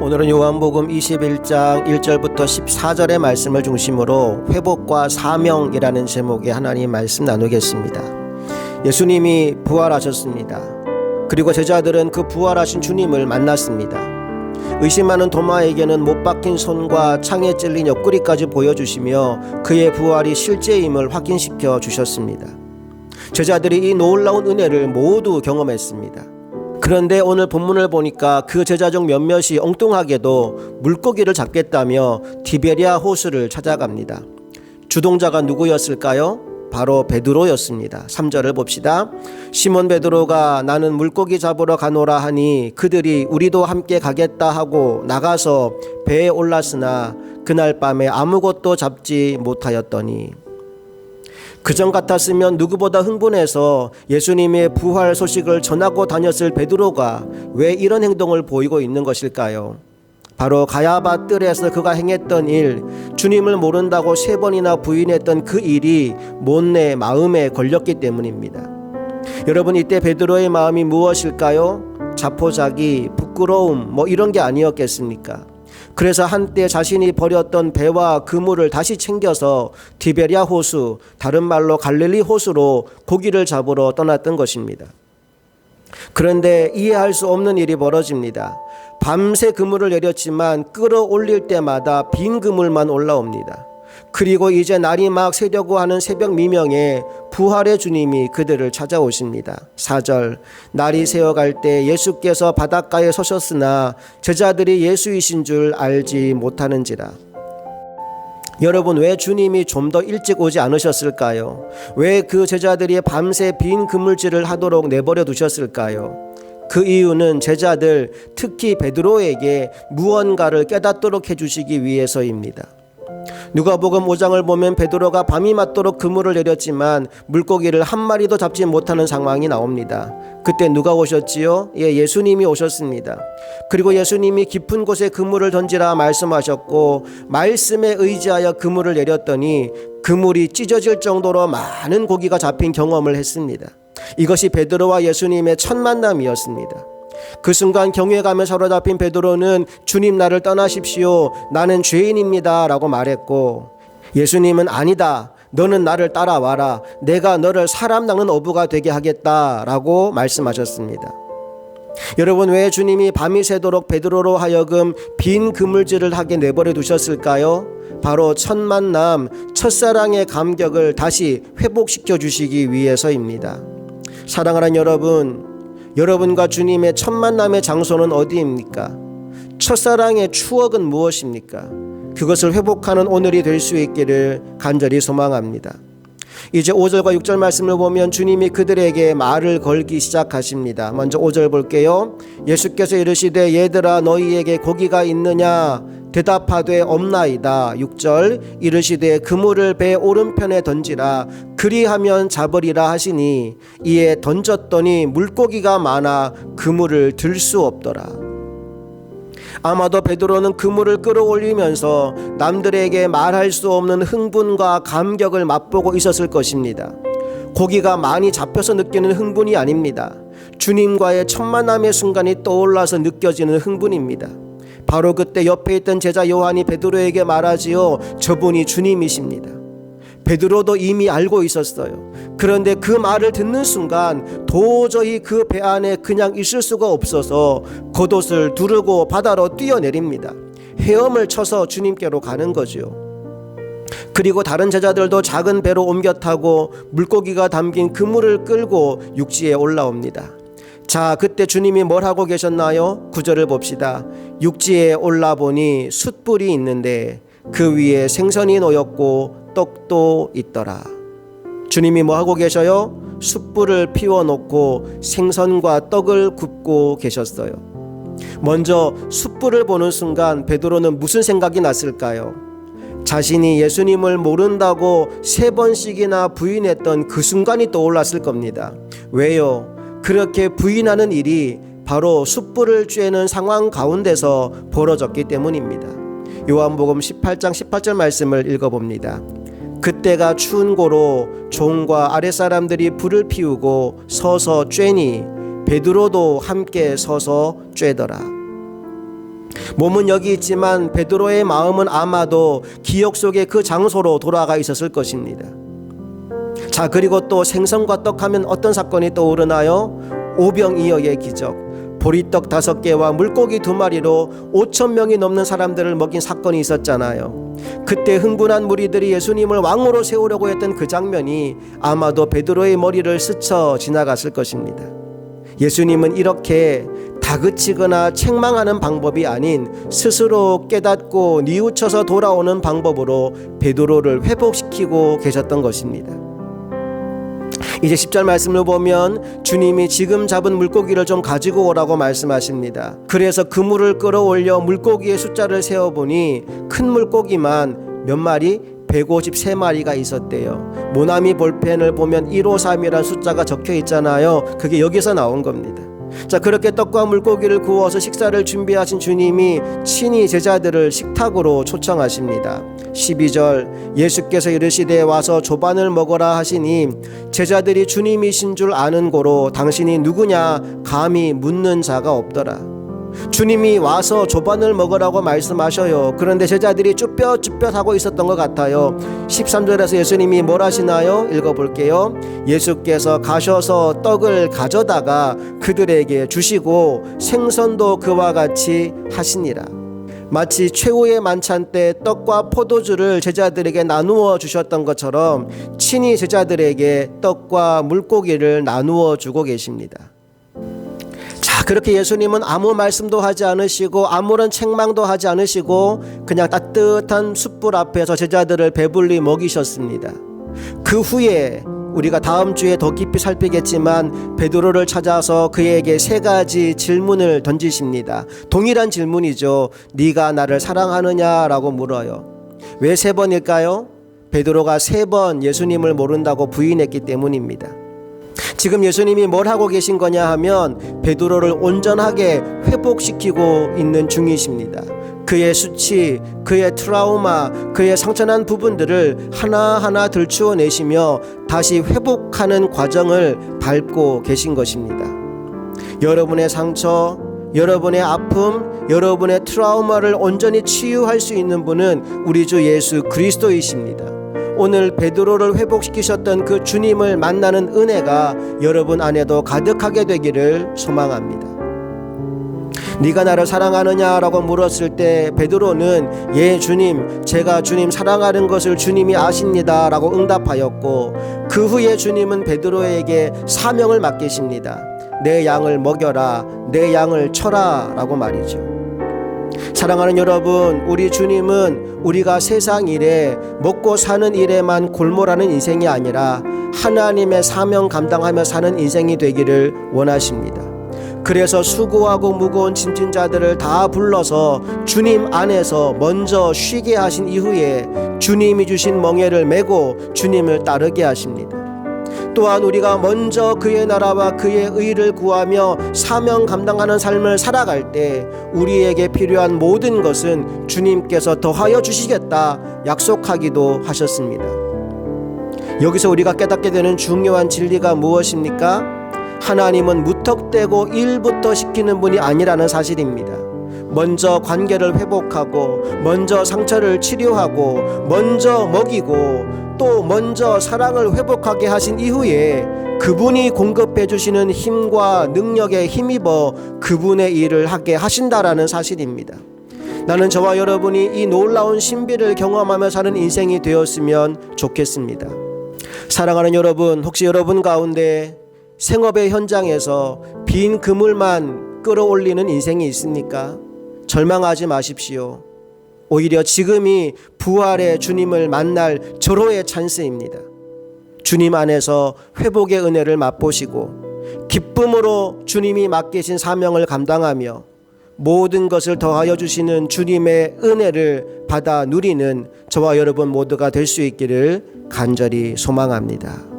오늘은 요한복음 21장 1절부터 14절의 말씀을 중심으로 회복과 사명이라는 제목의 하나님 말씀 나누겠습니다. 예수님이 부활하셨습니다. 그리고 제자들은 그 부활하신 주님을 만났습니다. 의심하는 도마에게는 못 박힌 손과 창에 찔린 옆구리까지 보여주시며 그의 부활이 실제임을 확인시켜 주셨습니다. 제자들이 이 놀라운 은혜를 모두 경험했습니다. 그런데 오늘 본문을 보니까 그 제자 중 몇몇이 엉뚱하게도 물고기를 잡겠다며 디베랴 호수를 찾아갑니다. 주동자가 누구였을까요? 바로 베드로였습니다. 3절을 봅시다. 시몬 베드로가 나는 물고기 잡으러 가노라 하니 그들이 우리도 함께 가겠다 하고 나가서 배에 올랐으나 그날 밤에 아무것도 잡지 못하였더니, 그전 같았으면 누구보다 흥분해서 예수님의 부활 소식을 전하고 다녔을 베드로가 왜 이런 행동을 보이고 있는 것일까요? 바로 가야바 뜰에서 그가 행했던 일, 주님을 모른다고 3번이나 부인했던 그 일이 못내 마음에 걸렸기 때문입니다. 여러분, 이때 베드로의 마음이 무엇일까요? 자포자기, 부끄러움, 이런 게 아니었겠습니까? 그래서 한때 자신이 버렸던 배와 그물을 다시 챙겨서 디베랴 호수, 다른 말로 갈릴리 호수로 고기를 잡으러 떠났던 것입니다. 그런데 이해할 수 없는 일이 벌어집니다. 밤새 그물을 내렸지만 끌어올릴 때마다 빈 그물만 올라옵니다. 그리고 이제 날이 막 새려고 하는 새벽 미명에 부활의 주님이 그들을 찾아오십니다. 4절, 날이 새어갈 때 예수께서 바닷가에 서셨으나 제자들이 예수이신 줄 알지 못하는지라. 여러분, 왜 주님이 좀 더 일찍 오지 않으셨을까요? 왜 그 제자들이 밤새 빈 그물질을 하도록 내버려 두셨을까요? 그 이유는 제자들, 특히 베드로에게 무언가를 깨닫도록 해주시기 위해서입니다. 누가복음 5장을 보면 베드로가 밤이 맞도록 그물을 내렸지만 물고기를 한 마리도 잡지 못하는 상황이 나옵니다. 그때 누가 오셨지요? 예수님이 오셨습니다. 그리고 예수님이 깊은 곳에 그물을 던지라 말씀하셨고, 말씀에 의지하여 그물을 내렸더니 그물이 찢어질 정도로 많은 고기가 잡힌 경험을 했습니다. 이것이 베드로와 예수님의 첫 만남이었습니다. 그 순간 경외감에 사로잡힌 베드로는 주님, 나를 떠나십시오, 나는 죄인입니다 라고 말했고, 예수님은 아니다, 너는 나를 따라와라, 내가 너를 사람 낚는 어부가 되게 하겠다 라고 말씀하셨습니다. 여러분, 왜 주님이 밤이 새도록 베드로로 하여금 빈 그물질을 하게 내버려 두셨을까요? 바로 첫 만남, 첫사랑의 감격을 다시 회복시켜 주시기 위해서입니다. 사랑하는 여러분, 여러분과 주님의 첫 만남의 장소는 어디입니까? 첫사랑의 추억은 무엇입니까? 그것을 회복하는 오늘이 될 수 있기를 간절히 소망합니다. 이제 5절과 6절 말씀을 보면 주님이 그들에게 말을 걸기 시작하십니다. 먼저 5절 볼게요. 예수께서 이르시되 얘들아, 너희에게 고기가 있느냐? 대답하되 없나이다. 6절, 이르시되 그물을 배 오른편에 던지라, 그리하면 잡으리라 하시니 이에 던졌더니 물고기가 많아 그물을 들 수 없더라. 아마도 베드로는 그물을 끌어올리면서 남들에게 말할 수 없는 흥분과 감격을 맛보고 있었을 것입니다. 고기가 많이 잡혀서 느끼는 흥분이 아닙니다. 주님과의 첫 만남의 순간이 떠올라서 느껴지는 흥분입니다. 바로 그때 옆에 있던 제자 요한이 베드로에게 말하지요. 저분이 주님이십니다. 베드로도 이미 알고 있었어요. 그런데 그 말을 듣는 순간 도저히 그 배 안에 그냥 있을 수가 없어서 겉옷을 두르고 바다로 뛰어내립니다. 헤엄을 쳐서 주님께로 가는 거죠. 그리고 다른 제자들도 작은 배로 옮겨 타고 물고기가 담긴 그물을 끌고 육지에 올라옵니다. 자, 그때 주님이 뭘 하고 계셨나요? 9절을 봅시다. 육지에 올라보니 숯불이 있는데 그 위에 생선이 놓였고 떡도 있더라. 주님이 뭐 하고 계셔요? 숯불을 피워놓고 생선과 떡을 굽고 계셨어요. 먼저 숯불을 보는 순간 베드로는 무슨 생각이 났을까요? 자신이 예수님을 모른다고 3번씩이나 부인했던 그 순간이 떠올랐을 겁니다. 왜요? 그렇게 부인하는 일이 바로 숯불을 쬐는 상황 가운데서 벌어졌기 때문입니다. 요한복음 18장 18절 말씀을 읽어봅니다. 그때가 추운 고로 종과 아랫사람들이 불을 피우고 서서 쬐니 베드로도 함께 서서 쬐더라. 몸은 여기 있지만 베드로의 마음은 아마도 기억 속의 그 장소로 돌아가 있었을 것입니다. 자, 그리고 또 생선과 떡하면 어떤 사건이 떠오르나요? 오병이어의 기적, 보리떡 5개와 물고기 2마리로 5,000명이 넘는 사람들을 먹인 사건이 있었잖아요. 그때 흥분한 무리들이 예수님을 왕으로 세우려고 했던 그 장면이 아마도 베드로의 머리를 스쳐 지나갔을 것입니다. 예수님은 이렇게 다그치거나 책망하는 방법이 아닌 스스로 깨닫고 뉘우쳐서 돌아오는 방법으로 베드로를 회복시키고 계셨던 것입니다. 이제 10절 말씀을 보면 주님이 지금 잡은 물고기를 좀 가지고 오라고 말씀하십니다. 그래서 그물을 끌어올려 물고기의 숫자를 세어보니 큰 물고기만 몇 마리? 153마리가 있었대요. 모나미 볼펜을 보면 153이라는 숫자가 적혀 있잖아요. 그게 여기서 나온 겁니다. 자, 그렇게 떡과 물고기를 구워서 식사를 준비하신 주님이 친히 제자들을 식탁으로 초청하십니다. 12절 예수께서 이르시되 와서 조반을 먹으라 하시니 제자들이 주님이신 줄 아는 고로 당신이 누구냐 감히 묻는 자가 없더라. 주님이 와서 조반을 먹으라고 말씀하셔요. 그런데 제자들이 쭈뼛쭈뼛 하고 있었던 것 같아요. 13절에서 예수님이 뭘 하시나요? 읽어볼게요. 예수께서 가셔서 떡을 가져다가 그들에게 주시고 생선도 그와 같이 하시니라. 마치 최후의 만찬 때 떡과 포도주를 제자들에게 나누어 주셨던 것처럼 친히 제자들에게 떡과 물고기를 나누어 주고 계십니다. 그렇게 예수님은 아무 말씀도 하지 않으시고 아무런 책망도 하지 않으시고 그냥 따뜻한 숯불 앞에서 제자들을 배불리 먹이셨습니다. 그 후에 우리가 다음 주에 더 깊이 살피겠지만 베드로를 찾아서 그에게 3가지 질문을 던지십니다. 동일한 질문이죠. 네가 나를 사랑하느냐라고 물어요. 왜 3번일까요? 베드로가 3번 예수님을 모른다고 부인했기 때문입니다. 지금 예수님이 뭘 하고 계신 거냐 하면 베드로를 온전하게 회복시키고 있는 중이십니다. 그의 수치, 그의 트라우마, 그의 상처난 부분들을 하나하나 들추어내시며 다시 회복하는 과정을 밟고 계신 것입니다. 여러분의 상처, 여러분의 아픔, 여러분의 트라우마를 온전히 치유할 수 있는 분은 우리 주 예수 그리스도이십니다. 오늘 베드로를 회복시키셨던 그 주님을 만나는 은혜가 여러분 안에도 가득하게 되기를 소망합니다. 네가 나를 사랑하느냐라고 물었을 때 베드로는 예 주님, 제가 주님 사랑하는 것을 주님이 아십니다 라고 응답하였고, 그 후에 주님은 베드로에게 사명을 맡기십니다. 내 양을 먹여라, 내 양을 쳐라 라고 말이죠. 사랑하는 여러분, 우리 주님은 우리가 세상 일에 먹고 사는 일에만 골몰하는 인생이 아니라 하나님의 사명 감당하며 사는 인생이 되기를 원하십니다. 그래서 수고하고 무거운 짐진 자들을 다 불러서 주님 안에서 먼저 쉬게 하신 이후에 주님이 주신 멍에를 메고 주님을 따르게 하십니다. 또한 우리가 먼저 그의 나라와 그의 의를 구하며 사명 감당하는 삶을 살아갈 때 우리에게 필요한 모든 것은 주님께서 더하여 주시겠다 약속하기도 하셨습니다. 여기서 우리가 깨닫게 되는 중요한 진리가 무엇입니까? 하나님은 무턱대고 일부터 시키는 분이 아니라는 사실입니다. 먼저 관계를 회복하고, 먼저 상처를 치료하고, 먼저 먹이고, 또 먼저 사랑을 회복하게 하신 이후에 그분이 공급해 주시는 힘과 능력에 힘입어 그분의 일을 하게 하신다라는 사실입니다. 나는 저와 여러분이 이 놀라운 신비를 경험하며 사는 인생이 되었으면 좋겠습니다. 사랑하는 여러분, 혹시 여러분 가운데 생업의 현장에서 빈 그물만 끌어올리는 인생이 있습니까? 절망하지 마십시오. 오히려 지금이 부활의 주님을 만날 절호의 찬스입니다. 주님 안에서 회복의 은혜를 맛보시고 기쁨으로 주님이 맡기신 사명을 감당하며 모든 것을 더하여 주시는 주님의 은혜를 받아 누리는 저와 여러분 모두가 될 수 있기를 간절히 소망합니다.